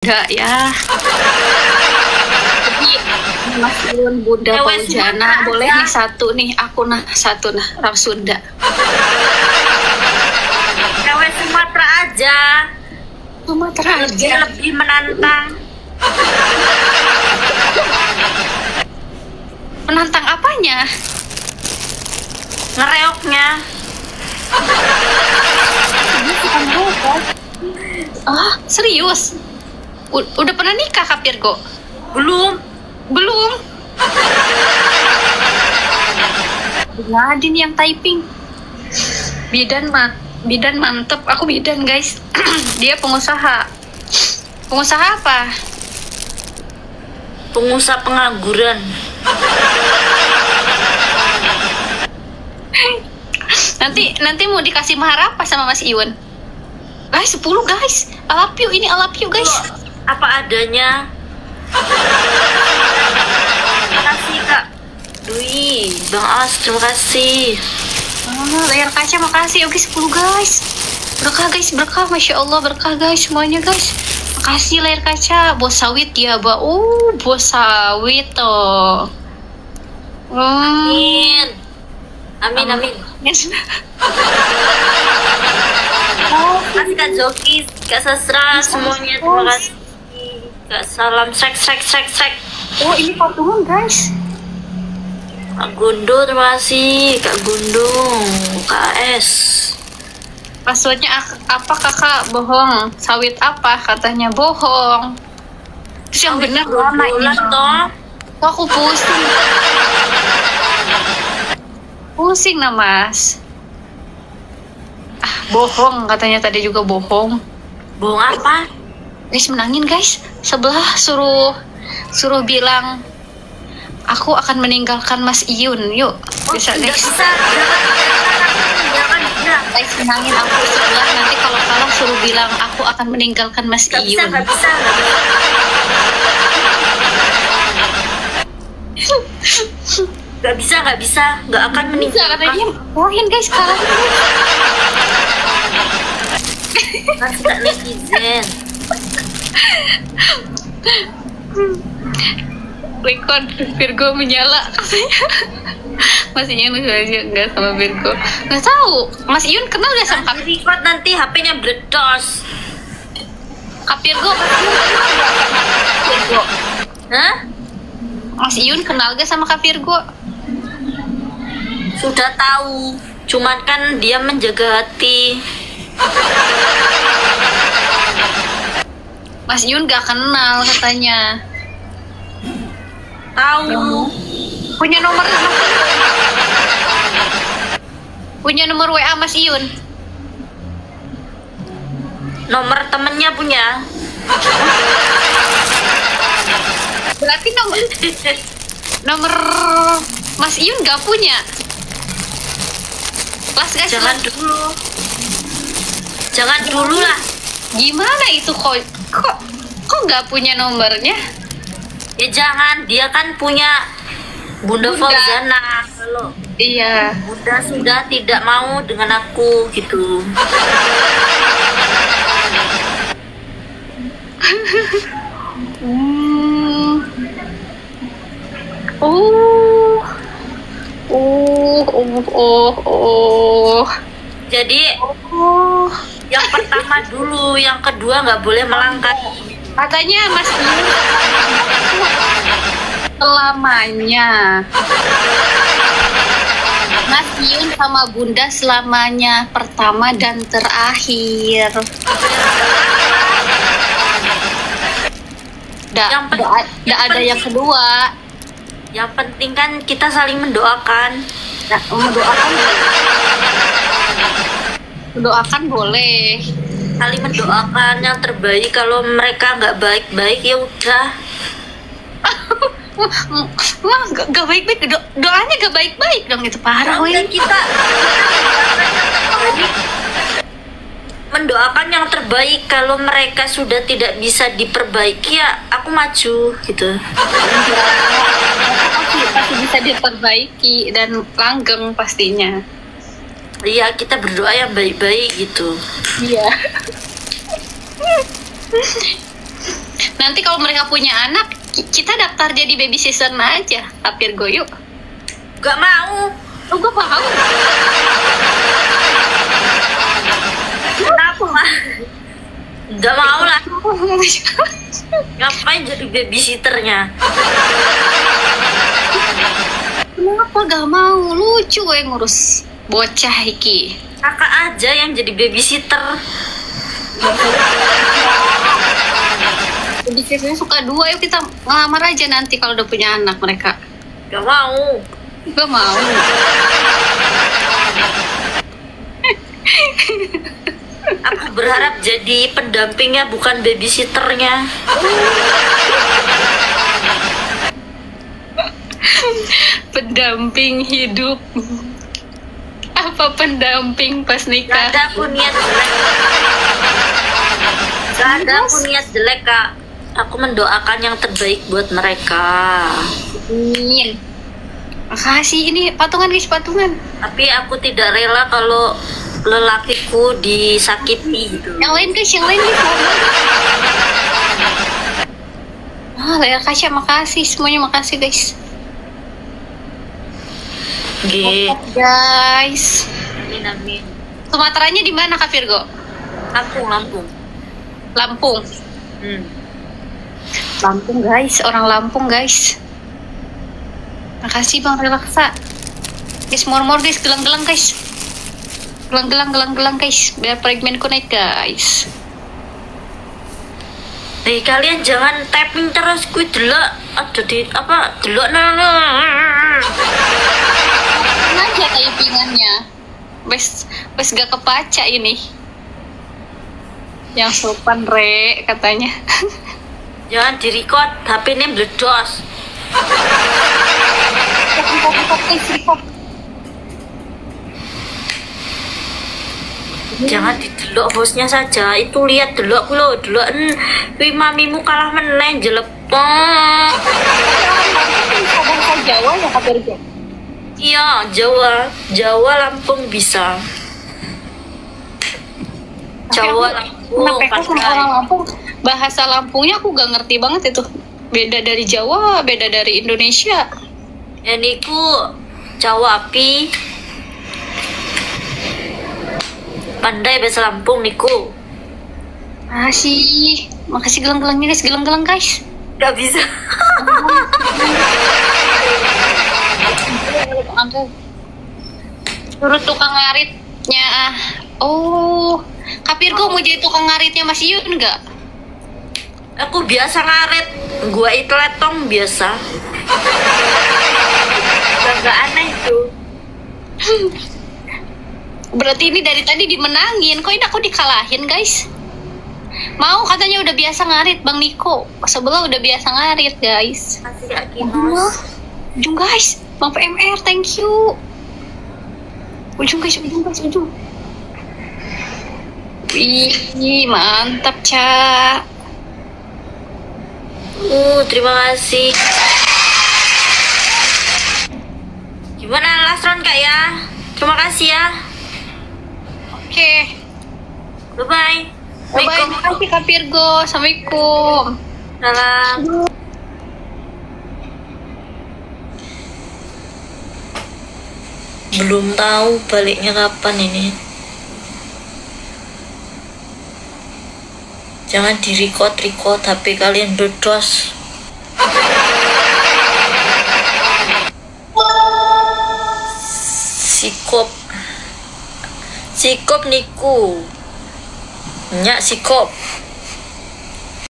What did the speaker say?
Enggak ya. Jadi Mas Iwan, Bunda Paujana, boleh nih satu nih, aku nah satu nah, orang Sunda. Cewek Sumatera aja. Sumatera aja. Lebih menantang. Menantang apanya? Ngereoknya. Ah, serius? Udah pernah nikah Kak Virgo? Belum. Belum. Nadine yang typing. Bidan mantep. Aku bidan guys. Dia pengusaha. Pengusaha apa? Pengusaha pengangguran. Nanti mau dikasih mahar apa sama Mas Iwan? Guys, 10 guys. I love you, ini I love you guys. Apa adanya. Terima kasih Kak Dwi, Bang As, terima kasih. Layar kaca makasih. Oke, 10 guys. Berkah guys, berkah. Masya Allah, berkah guys semuanya guys. Makasih layar kaca. Bos sawit ya, Mbak. Bos sawit toh. Amin. Amin. Yes. Terima kasih Kak Joki, Kak Sasra, semuanya terima kasih. Kak Salam, srek. Oh, ini patungan guys. Kak Gundo, terima kasih. Kak Gundung, Kak S. Passwordnya apa kakak? Bohong. Sawit apa? Katanya bohong. Terus yang benar lama ini. Toh. Aku pusing. Pusing nah mas. Bohong katanya tadi juga bohong. Bohong apa? Guys menangin guys. Sebelah suruh bilang aku akan meninggalkan Mas Iyun. Yuk bisa guys. Jangan. Guys menangin aku sebelah, nanti kalau kalah suruh bilang aku akan meninggalkan Mas Iyun. Gak bisa. Gak akan meninggalkan. Karena dia kalahin guys, kalahin guys. Kan tidak netizen. Record Virgo menyala katanya. Mas Iyun enggak sama Virgo. Nggak tahu. Mas Iyun kenal gak sama Kak Record nanti HP-nya meledos. Kak Virgo? Hah? Mas Iyun kenal gak sama Kak Virgo? Sudah tahu. Cuman kan dia menjaga hati. Mas Iyun gak kenal katanya. Tahu. Punya nomor WA Mas Iyun. Nomor temennya punya. Berarti nomor Mas Iyun gak punya. Kelas guys. Jangan dulu lah. Gimana itu kok nggak punya nomornya? Ya jangan, dia kan punya Bunda Fauzana. Kalau Iya. Bunda sudah tidak mau dengan aku gitu. Jadi yang pertama dulu, yang kedua nggak boleh melangkah. Katanya Mas Iyun selamanya. Mas Iyun sama Bunda selamanya, pertama dan terakhir. Nggak ada yang kedua. Yang penting kan kita saling mendoakan. Nah, mendoakan boleh. Saling mendoakan yang terbaik. Kalau mereka nggak baik-baik ya udah. Wah, gak baik-baik. Doanya gak baik-baik dong, itu parah. Dan kita mendoakan yang terbaik. Kalau mereka sudah tidak bisa diperbaiki ya aku maju gitu. Pasti bisa diperbaiki dan langgeng pastinya. Iya, kita berdoa yang baik-baik gitu. Iya. Nanti kalau mereka punya anak, kita daftar jadi baby sister aja. Kak Virgo yuk. Gak mau. Oh, gue paham. Kenapa? Gak mau lah. Ngapain jadi babysitternya? Kenapa gak mau? Lucu ngurus bocah iki. Kakak aja yang jadi babysitter. Babysitternya suka dua, yuk kita ngelamar aja nanti kalau udah punya anak mereka. Gak mau. Gak mau. Aku berharap jadi pendampingnya bukan babysitternya. Pendamping hidup. Apa pendamping pas Gak nikah? ada aku niat jelek. Gak ada aku niat jelek, Kak. Aku mendoakan yang terbaik buat mereka. Amin. Makasih, ini patungan guys, patungan. Tapi aku tidak rela kalau lelakiku disakiti gitu. Yang lain guys, yang lain guys. Layar kaca, makasih semuanya, makasih guys. G. Guys. Amin amin. Sumateranya di mana Kak Virgo? Lampung. Lampung. Lampung guys, orang Lampung guys. Makasih Bang Relaksa. Guys, more guys, gelang-gelang guys. Gelang guys, biar fragmentku naik guys. Nih kalian jangan tapping terus, gue delok ada di apa delok Aja typingannya. Wes gak kebaca ini. Yang sopan re katanya. Jangan di-record, HP-nya meledos. Jangan didelok hostnya saja, itu lihat delok lo, delok mamimu kalah meneng jelepong. Bahasa Jawa ya Kak Virgo? Iya, Jawa Lampung bisa. Jawa Lampung, Kenapa sama orang Lampung? Bahasa Lampungnya aku gak ngerti banget itu. Beda dari Jawa, beda dari Indonesia. Ya niku Jawa api. Pandai bahasa Lampung niku. Makasih gelang-gelangnya guys, gelang-gelang guys. Gak bisa. Turut tukang ngaritnya. Oh, Kak Virgo mau jadi tukang ngaritnya Mas Yun nggak? Aku biasa ngaret. Gua itu letong biasa. Gak aneh tuh. Berarti ini dari tadi dimenangin. Kok ini aku dikalahin guys? Mau katanya udah biasa ngarit Bang Niko. Sebelah udah biasa ngarit guys. Masih Akinos. Ujung guys, Bang PMR, thank you. Ujung guys, ujung. Wih, mantap Ca. Terima kasih. Gimana last round Kak ya? Terima kasih ya. Oke. Bye-bye. Bye-bye, makasih Kak Virgo. Assalamualaikum. Salam. Belum tahu baliknya kapan ini. Jangan di-record HP kalian berdos. Sikop niku. Nyak sikop.